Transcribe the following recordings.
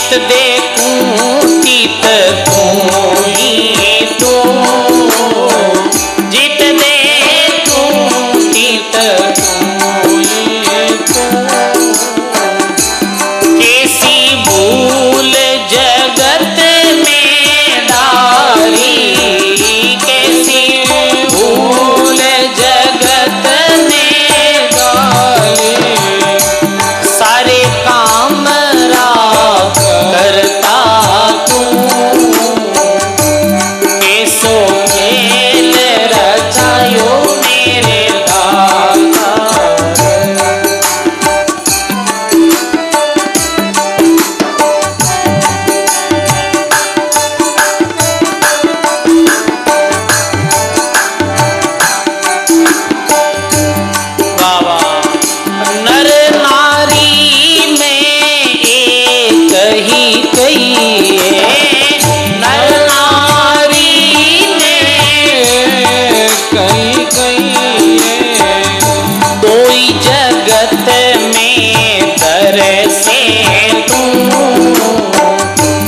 जित देखूं तीत तू ही तू, जित देखूं तीत तू ही तू। कैसी भूल जगत में डारी, कैसी भूल जगत में डारी। सारे काम करता तू, कैसो खेल रचायो मेरे दाता। बाबा नर नारी में एक ही कही है, नर नारी में कही कही है। दो ही जगत में तरसे तू,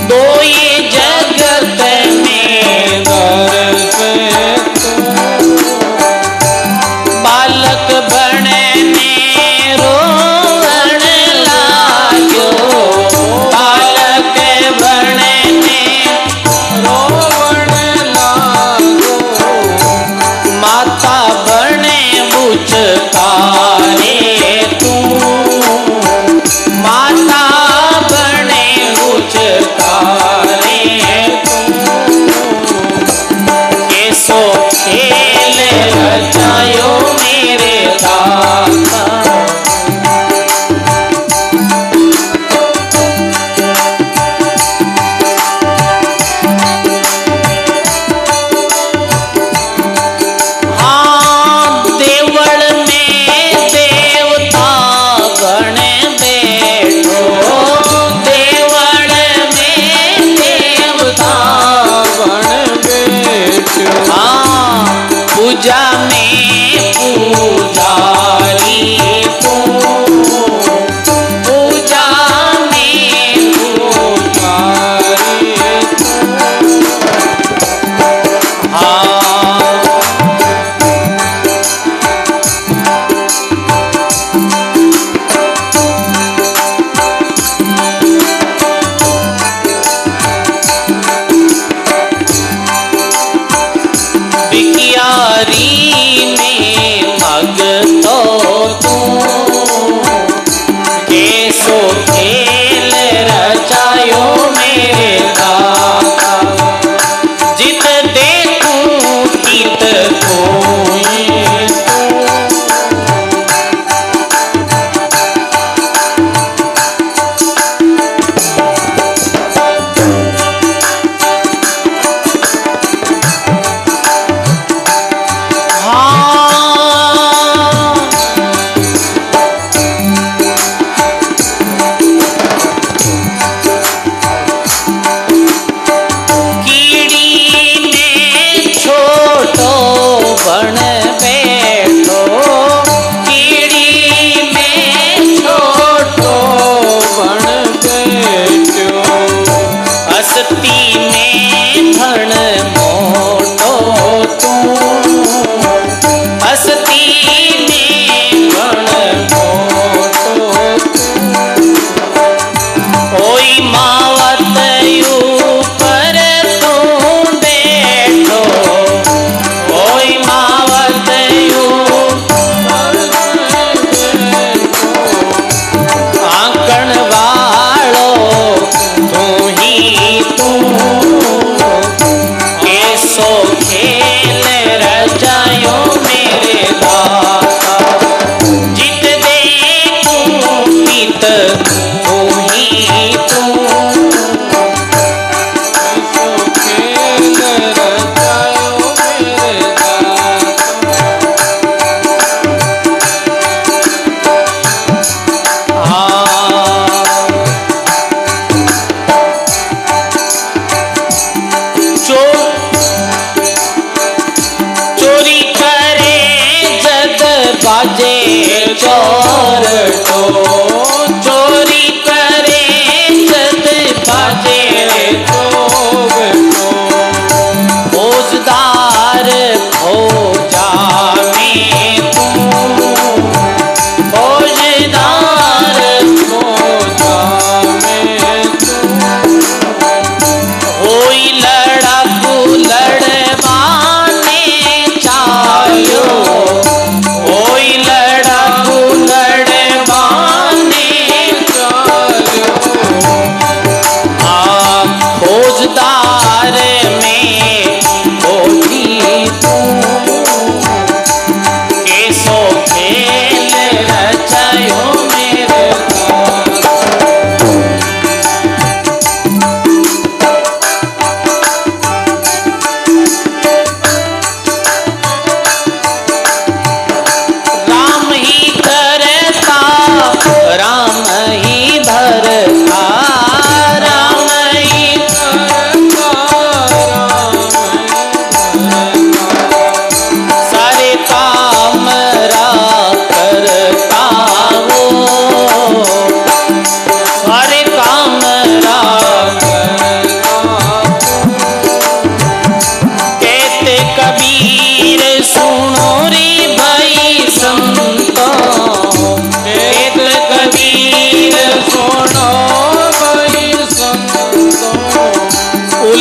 दो ही जगत में तरसे तू। बालक बनने रोवण लाग्यो, बालक बनने रोवण लाग्यो। माता बने बुझकारे तू, माता बने बुझकारे तू। कैसो खेल रचायो मेरे दाता। हाँ देवल में देवता बन बैठो, देवल में देवता बन बैठो। हाँ पूजा में पूजारी तू, पूजा में पूजारी तू। हाँ बिकियारी में भगतो तू, कैसो खेल रचायो मेरे दाता। जित देखूं तीत तू ही तू। बन बैठो कीड़ी में छोटो बन बैठो। हस्ती में धन मोटो तू, हस्ती में धन मोटो तू। ओई मावत ऊपर तू बैठो, ओई मावत ऊपर बैठो। आंकड़ वालो तू ही तू, कैसो खेल रचायो मेरे दाता। जित देखूं तीत तू ही तू।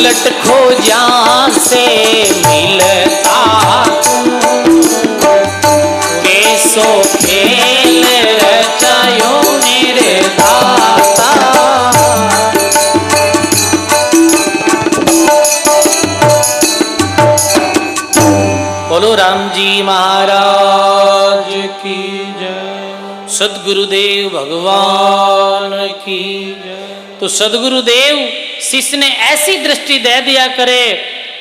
उलट खोजा से मिलता कैसो खेल रचायो मेरे दाता। बोलो राम जी महाराज की जय, सदगुरुदेव भगवान की जय। तो सदगुरुदेव शिष्य ने ऐसी दृष्टि दे दिया करे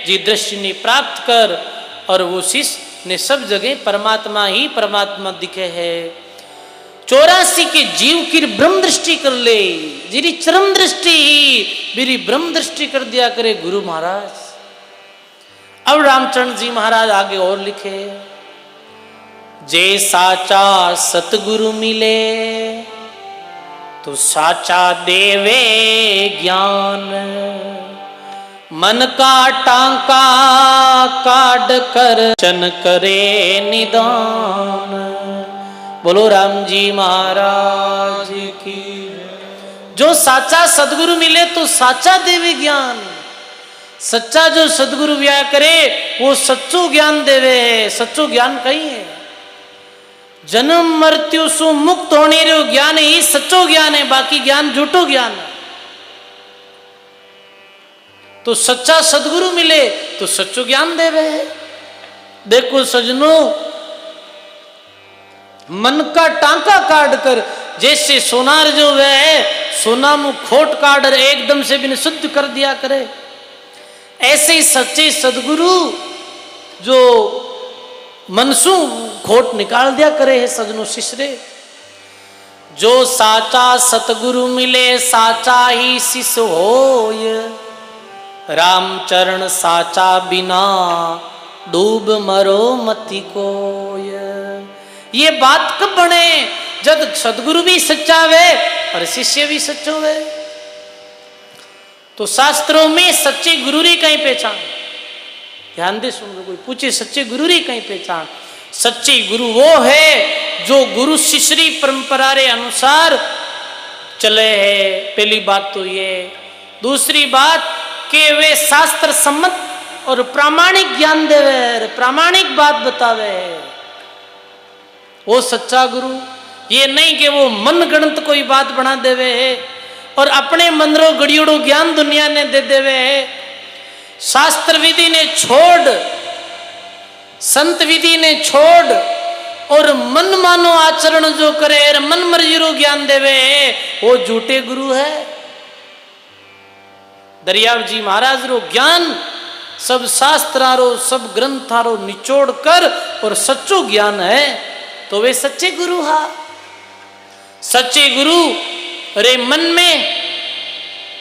जी दृष्टि ने प्राप्त कर, और वो शिष्य ने सब जगह परमात्मा ही परमात्मा दिखे है। 84 के जीव की ब्रह्म दृष्टि कर ले, जिरी चरम दृष्टि ही मेरी ब्रह्म दृष्टि कर दिया करे गुरु महाराज। अब रामचंद्र जी महाराज आगे और लिखे, जे साचा सतगुरु मिले तो साचा देवे ज्ञान, मन का टांका काट कर चन करे निदान। बोलो राम जी महाराज की। जो साचा सदगुरु मिले तो साचा देवे ज्ञान, सच्चा जो सदगुरु व्या करे वो सच्चो ज्ञान देवे है। सच्चो ज्ञान कहीं है, जन्म मृत्यु सु मुक्त होने रो ज्ञान ही सच्चो ज्ञान है, बाकी ज्ञान झूठो ज्ञान है। तो सच्चा सदगुरु मिले तो सच्चो ज्ञान देवे है। देखो सजनों, मन का टांका काट कर, जैसे सोनार जो वह है सोना मुंह खोट काट एकदम से भी शुद्ध कर दिया करे, ऐसे ही सच्चे सदगुरु जो मनसू खोट निकाल दिया करे है। सजनों शिष्य, जो साचा सतगुरु मिले साचा ही शिष्य होय, रामचरण साचा बिना डूब मरो मति कोय। ये बात कब बने, जब सदगुरु भी सच्चा वे और शिष्य भी सच्चो वे। तो शास्त्रों में सच्चे गुरु री कहीं पहचान, ध्यान दे सुन लो, कोई पूछे सच्चे गुरु री कहीं पहचान। सच्चे गुरु वो है जो गुरु शिष्य परंपरा रे अनुसार चले है। पहली बात तो ये। दूसरी बात कि वे शास्त्र सम्मत और प्रामाणिक ज्ञान देवे, प्रामाणिक बात बतावे है, वो सच्चा गुरु। ये नहीं कि वो मन गणत कोई बात बना देवे है और अपने मंदरों गड़ियोड़ो ज्ञान दुनिया ने दे देवे है। शास्त्र विधि ने छोड़, संत विधि ने छोड़ और मन मानो आचरण जो करे, मन मर्जी ज्ञान देवे है, वो झूठे गुरु है। दरियाव जी महाराज रो ज्ञान सब शास्त्रारो सब ग्रंथारो निचोड़ कर और सच्चो ज्ञान है, तो वे सच्चे गुरु हा। सच्चे गुरु रे मन में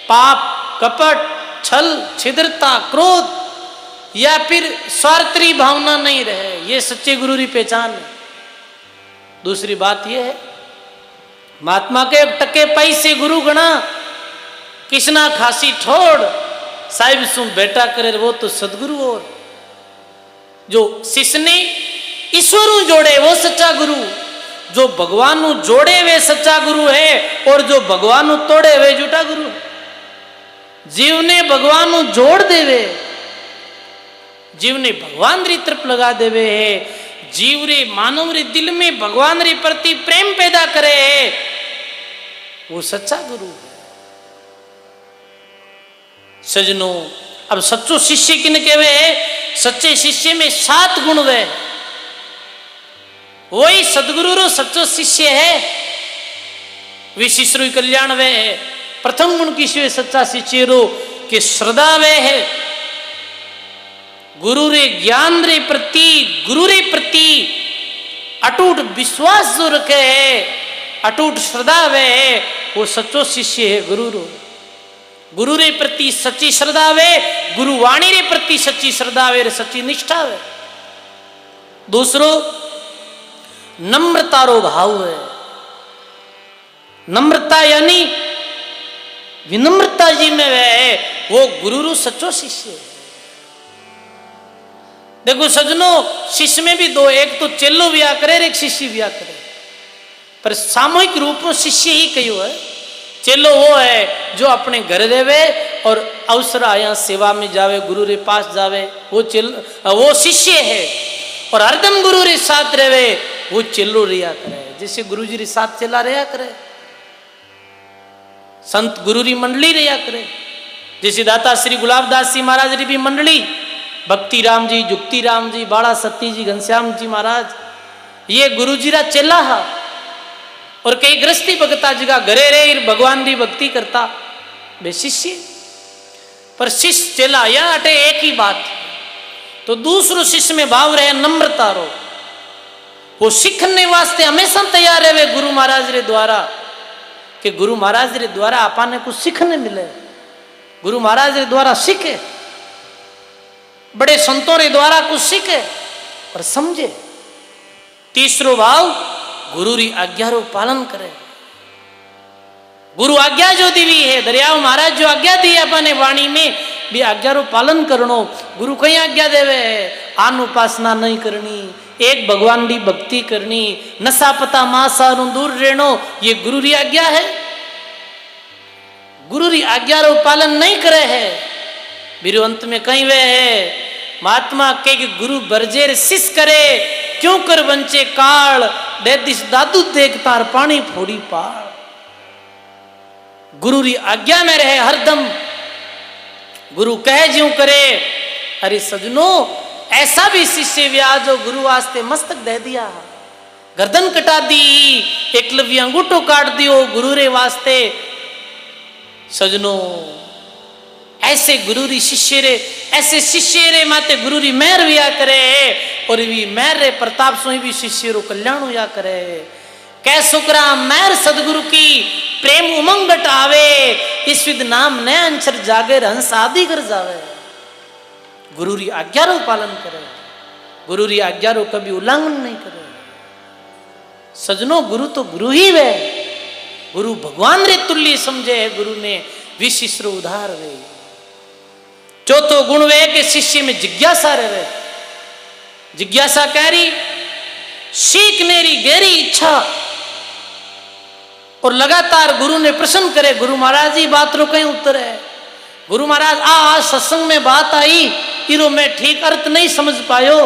पाप कपट छल छिद्रता क्रोध या फिर स्वार्थी भावना नहीं रहे, ये सच्चे गुरु की पहचान है। दूसरी बात यह है, महात्मा के टके पैसे गुरु गणा किसना खासी ठोड़ साहिब सु बेटा करे, वो तो सदगुरु। और जो शिष्य ने ईश्वर जोड़े वो सच्चा गुरु, जो भगवान जोड़े वे सच्चा गुरु है और जो भगवान तोड़े वे झूठा गुरु। जीव ने भगवान जोड़ देवे, जीव ने भगवान री तरफ लगा देवे है, जीव रे मानव रे दिल में भगवान रे प्रति प्रेम पैदा करे है, वो सच्चा गुरु है। सजनों, अब सच्चो शिष्य किन कहवे है? सच्चे शिष्य में 7 गुण वे, वही सदगुरु रो सच्चो शिष्य है। वे शिष्य कल्याण वे है। प्रथम गुण की सच्चा शिष्य रो कि श्रद्धा वे है, गुरु रे ज्ञान रे प्रति, गुरु रे प्रति अटूट विश्वास जो रखे है, अटूट श्रद्धा वे है, वो सच्चो शिष्य है गुरु रो। गुरु रे प्रति सच्ची श्रद्धा वे, गुरु वाणी रे प्रति सच्ची श्रद्धा वे, सच्ची निष्ठा वे। दूसरो नम्रता रो भाव है। नम्रता यानी विनम्रता जी में वे, वो गुरु रो सच्चो शिष्य है। देखो सजनों, शिष्य में भी 2, एक तो चेलो व्या करे, एक शिष्य व्या करे, पर सामूहिक रूप में शिष्य ही कहो है। चेलो वो है जो अपने घर देवे और अवसर आया सेवा में जावे, गुरु रे पास जावे, वो शिष्य है। और हरदम गुरु रे साथ रहे, वो चेलो रिया करे, जैसे गुरु जी रे साथ चला रहा करे, संत गुरु री मंडली रिया करे। जैसे दाता श्री गुलाबदास जी महाराज री भी मंडली, भक्ति राम जी, जुक्ति राम जी, बाड़ा सती जी, घनश्याम जी महाराज, ये गुरु जी रा चेला हा। और कई गृहस्थी भगता जगह घरे रे भगवान री भक्ति करता वे शिष्य। पर शिष्य चेला या अटे एक ही बात, तो दूसरो शिष्य में भाव रहे नम्रता रो, वो सीखने वास्ते हमेशा तैयार है वे गुरु महाराज रे द्वारा, कि गुरु महाराज रे द्वारा आपाने कुछ सीखने मिले, गुरु महाराज रे द्वारा सीखे, बड़े संतों रे द्वारा कुछ सीखे और समझे। तीसरो भाव गुरु री आज्ञा रो पालन करे। गुरु आज्ञा जो दी है, दरियाव महाराज जो आज्ञा दी है अपने वाणी में, भी आज्ञा रो पालन करनो। गुरु कई आज्ञा देवे है, आन उपासना नहीं करनी, एक भगवान की भक्ति करनी, नशा पता मांसारू दूर रहनो, ये गुरु री आज्ञा है। गुरु री आज्ञा रो पालन नहीं करे है, बिरु अंत में कहीं वे है महात्मा के गुरु बरजेर शिष करे, क्यों कर बंचे काल, दे दिस दादू देख तार पानी फोड़ी पार। गुरु री आज्ञा में रहे हरदम, गुरु कहे ज्यों करे। अरे सजनो, ऐसा भी शिष्य व्या जो गुरु वास्ते मस्तक दे दिया, गर्दन कटा दी, एकलव्य अंगूठो काट दियो गुरु रे वास्ते। सजनो, ऐसे गुरु री शिष्य रे, ऐसे शिष्य रे माते गुरु री मेहर विया करे, और भी मेहर रे प्रताप सोई भी शिष्य रो कल्याण हुआ करे। कै सुकरा मेहर सदगुरु की, प्रेम उमंग आवे, इस विद नाम ने अंचर जागे हंस आदि कर जावे। गुरु री आज्ञा रो पालन करे, गुरु री आज्ञा रो कभी उल्लंघन नहीं करे। सजनो, गुरु तो गुरु ही वे, गुरु भगवान रे तुल्य समझे है, गुरु ने विशिष्ट उधार वे। चौथो गुण वे के शिष्य में जिज्ञासा रहे। जिज्ञासा कह रही सीखने री गहरी इच्छा, और लगातार गुरु ने प्रश्न करे। गुरु महाराज जी बात रो कहीं उत्तर है, गुरु महाराज आज सत्संग में बात आई, इरो मैं ठीक अर्थ नहीं समझ पायो,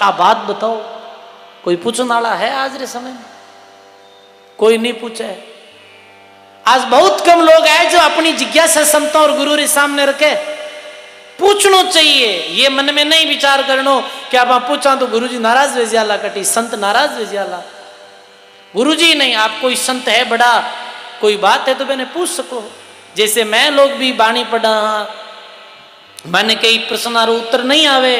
आ बात बताओ। कोई पूछने वाला है आज रे समय में? कोई नहीं पूछे। आज बहुत कम लोग हैं जो अपनी जिज्ञासा क्षमता और गुरु रे सामने रखे। पूछना चाहिए, ये मन में नहीं विचार करनो कि आप पूछा तो गुरु जी नाराज वे जाला, कटी संत नाराज वे जाला। गुरु जी नहीं, आप कोई संत है बड़ा, कोई बात है तो मैंने पूछ सको। जैसे मैं लोग भी बाणी पढ़ा, मैंने कई प्रश्न उत्तर नहीं आवे,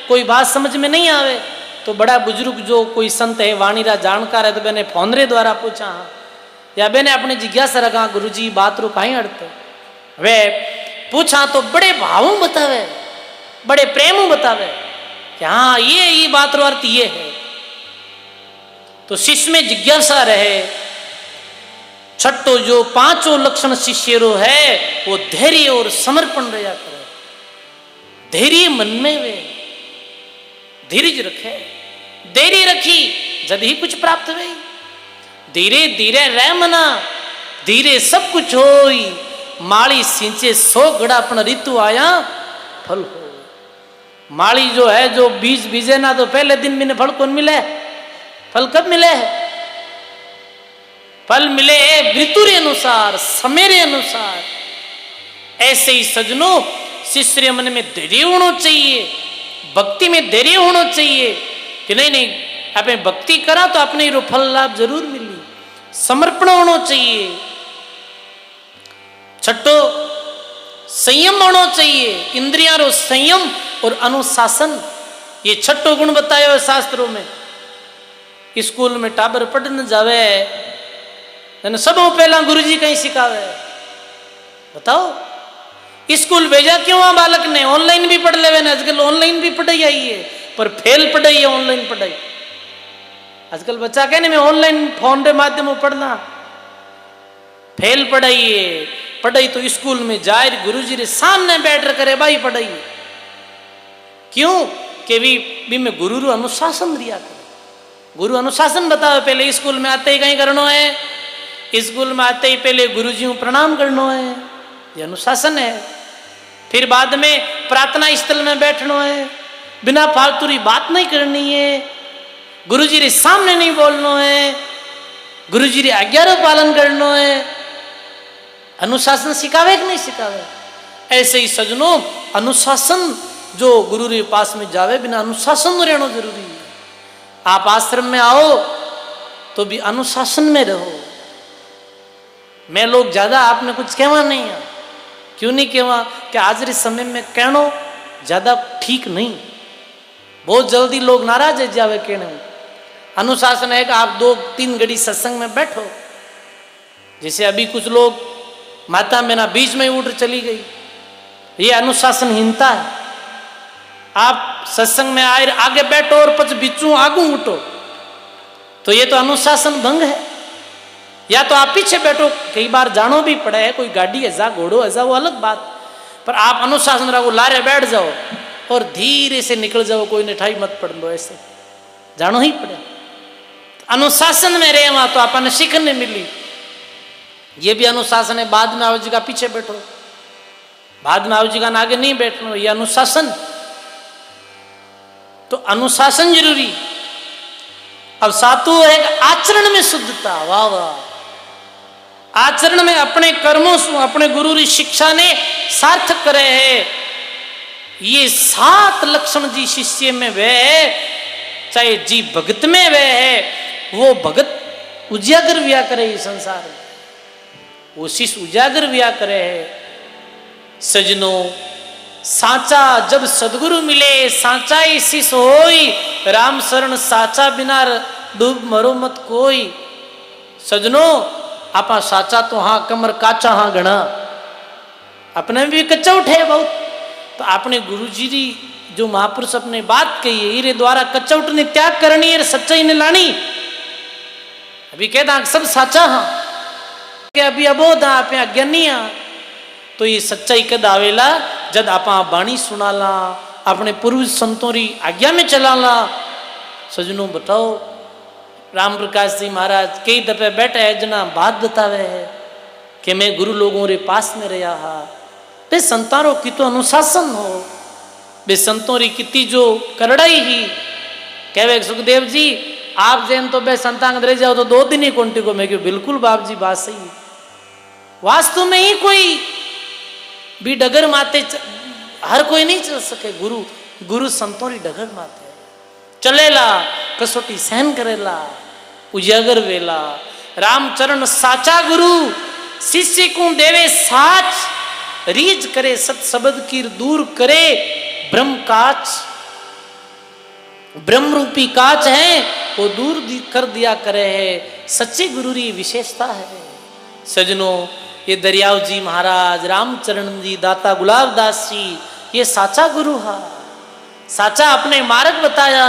कोई बात समझ में नहीं आवे, तो बड़ा बुजुर्ग जो कोई संत है, वाणीरा जानकार है, तो मैंने फोन रे द्वारा पूछा, या मैंने अपनी जिज्ञासा रखा गुरु जी बात रो कहीं अड़ते, वे पूछा तो बड़े भावों बतावे, बड़े प्रेमों बतावे कि हाँ ये बात रो अर्थ ये है। तो शिष्य में जिज्ञासा रहे। छठो जो पांचों लक्षण शिष्य रो है, वो धैर्य और समर्पण रहा करे। धैर्य मन में वे धीरज रखे, धैर्य रखी जब ही कुछ प्राप्त हुई। धीरे धीरे रह मना, धीरे सब कुछ होई। माली सिंचे 100 घड़ा अपना ऋतु आया फल हो। माली जो है, जो बीज बीजे ना तो पहले दिन में फल कौन मिले? फल कब मिले? फल मिले ऋतु के अनुसार, समय के अनुसार। ऐसे ही सजनों, शिष्य मन में धैर्य होना चाहिए, भक्ति में धैर्य होना चाहिए कि नहीं नहीं आपने भक्ति करा तो अपने रो फल लाभ जरूर मिली। समर्पण होना चाहिए। छठो संयम होना चाहिए, इंद्रियां रो संयम और अनुशासन। ये छठो गुण बताया है शास्त्रों में। स्कूल में टाबर पढ़ने जावे, सब पहला गुरुजी कहीं सिखावे, बताओ स्कूल भेजा क्यों? बालक ने ऑनलाइन भी पढ़ ले, आजकल ऑनलाइन भी पढ़ाई आई है, पर फेल पढ़ाई है ऑनलाइन पढ़ाई। आजकल बच्चा कहने में ऑनलाइन फोन के माध्यम से पढ़ना, फेल पढ़ाई है। पढ़ाई तो स्कूल में जाए, गुरुजी रे सामने बैठ करे भाई पढ़ाई। क्यों? कि भी में गुरु रो अनुशासन दिया करे। गुरु अनुशासन बताओ। पहले स्कूल में आते ही कहीं करना है, स्कूल में आते ही पहले गुरुजी को प्रणाम करना है, ये अनुशासन है। फिर बाद में प्रार्थना स्थल में बैठना है, बिना फालतू री बात नहीं करनी है, गुरुजी रे सामने नहीं बोलना है, गुरुजी री आज्ञा रो पालन करना है। अनुशासन सिखावे कि नहीं सिखावे? ऐसे ही सजनों अनुशासन जो गुरु रे पास में जावे बिना अनुशासन में रहना जरूरी है। आप आश्रम में आओ तो भी अनुशासन में रहो। मैं लोग ज्यादा आपने कुछ कहवा नहीं है, क्यों नहीं कहवा कि आज के समय में कहना ज्यादा ठीक नहीं, बहुत जल्दी लोग नाराज है जावे कहने। अनुशासन है कि आप 2-3 घड़ी सत्संग में बैठो। जैसे अभी कुछ लोग माता मेरा बीच में उठ चली गई, ये अनुशासनहीनता है। आप सत्संग में आए आगे बैठो और पच बिचू आगू उठो, तो ये तो अनुशासन भंग है। या तो आप पीछे बैठो, कई बार जानो भी पड़े है, कोई गाड़ी ऐसा घोड़ो ऐसा वो अलग बात, पर आप अनुशासन रखो, लारे बैठ जाओ और धीरे से निकल जाओ, कोई निठाई मत पड़ दो, ऐसे जानो ही पड़े। अनुशासन में रहे वहां तो आपने सीखने मिली। ये भी अनुशासन है, बाद में आवजी का पीछे बैठो, बाद में आवजी का आगे नहीं बैठना, ये अनुशासन। तो अनुशासन जरूरी। अब सातों है आचरण में शुद्धता। वाह वाह, आचरण में अपने कर्मों से अपने गुरु री शिक्षा ने सार्थक करे है। ये 7 लक्षण जी शिष्य में वे है, चाहे जी भगत में वे है, वो भगत उजागर व्या करे इस संसार में, वो शिष्य उजागर व्या करे है। सजनों साचा जब सदगुरु मिले, साचा ही शिष्य होई, राम शरण साचा बिना डूब मरो मत कोई। सजनों आपा साचा तो हाँ कमर काचा हाँ घना, अपने भी कच्चा उठे बहुत। तो आपने गुरुजी री जो महापुरुष अपने बात कही है, इरे द्वारा कच्चाउट ने त्याग करनी है, सच्चाई ने लानी। अभी कहता सब साचा हाँ, कि अभी अबोध आप अज्ञानी हाँ, तो ये सच्चाई कद आवेला जब आप बाणी सुनाला, अपने पूर्व संतों री आज्ञा में चलाला। सजनों बताओ, राम प्रकाश जी महाराज कई दफे बैठे है जना बात बतावे है कि मैं गुरु लोगों रे पास में रहा हा, बे संतारों की तो अनुशासन हो, बे संतों री कितनी जो करड़ाई ही। कहवे सुखदेव जी आप जैन तो बे संतांग रह जाओ तो 2 दिन ही कोंटी को। मैं क्यों बिल्कुल बाप जी बात सही है। वास्तव में ही कोई भी डगर माते हर कोई नहीं चल सके। गुरु संतों री डगर माते चलेला, कसोटी सहन करेला, उजागर वेला। रामचरण साचा गुरु शिष्य को देवे साच, रीज करे सत शब्द की दूर करे ब्रह्म काच। ब्रह्म रूपी काच है वो दूर कर दिया करे है, सच्चे गुरु री विशेषता है। सजनों ये दरियाव जी महाराज, रामचरण जी, दाता गुलाब दास जी, ये साचा गुरु हा। साचा अपने मार्ग बताया,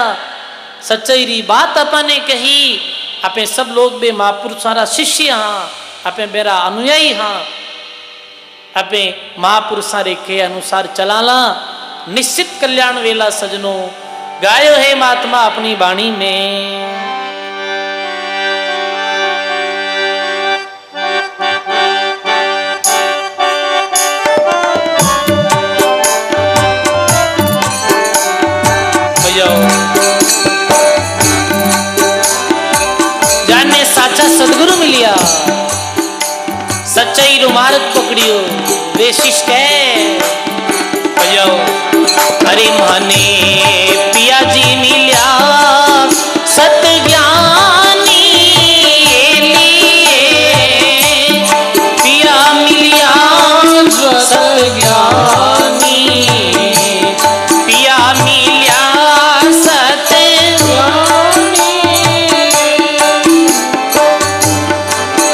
सच्चाई री बात अपने कही। अपने सब लोग बे महापुरुषारा शिष्य हाँ, अपने बेरा अनुयायी हाँ, अपने महापुरुषा रे के अनुसार चलाला, निश्चित कल्याण वेला। सजनों गायो है महात्मा अपनी वाणी में, जाने साचा सदगुरु मिलिया, सच्चाई रो मार्ग पकड़ियो, वे शिष्ट है। अरे माने पिया जी मिलिया सत ज्ञानी लिए, पिया मिलिया सत ज्ञानी, पिया मिलिया सत ज्ञानी,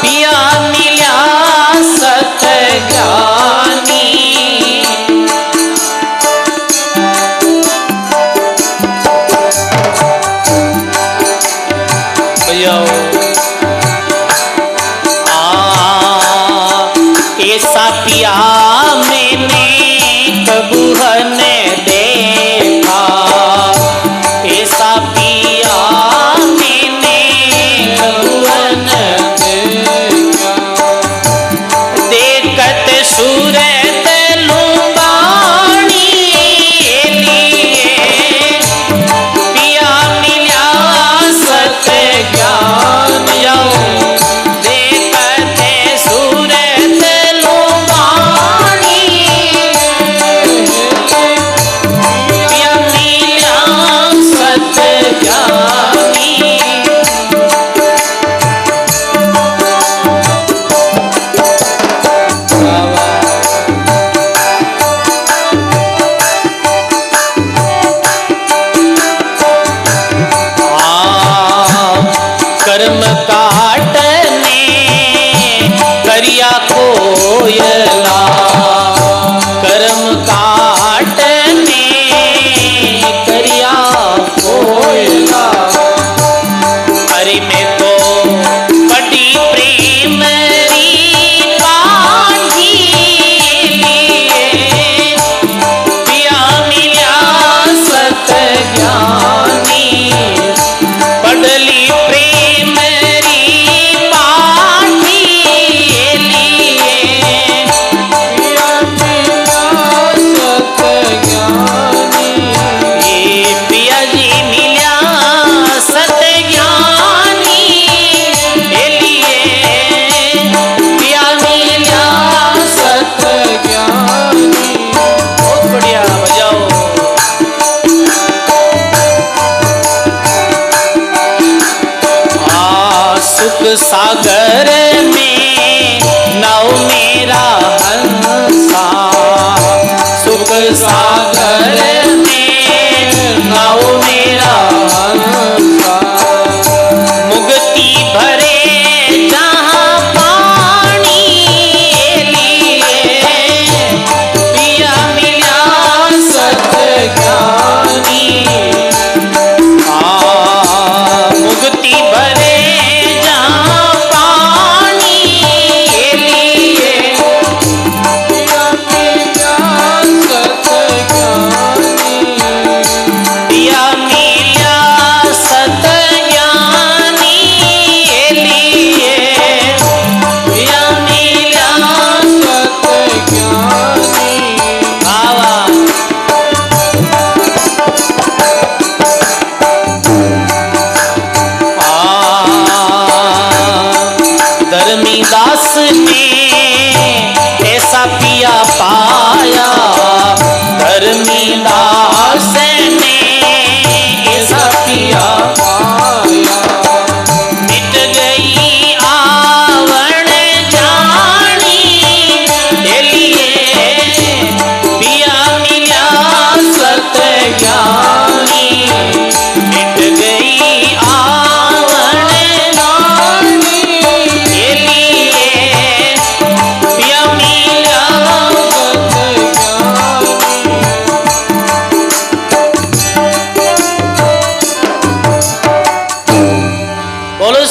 पिया मिलिया सत ज्ञानी।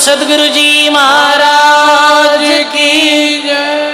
सद्गुरु जी महाराज की जय।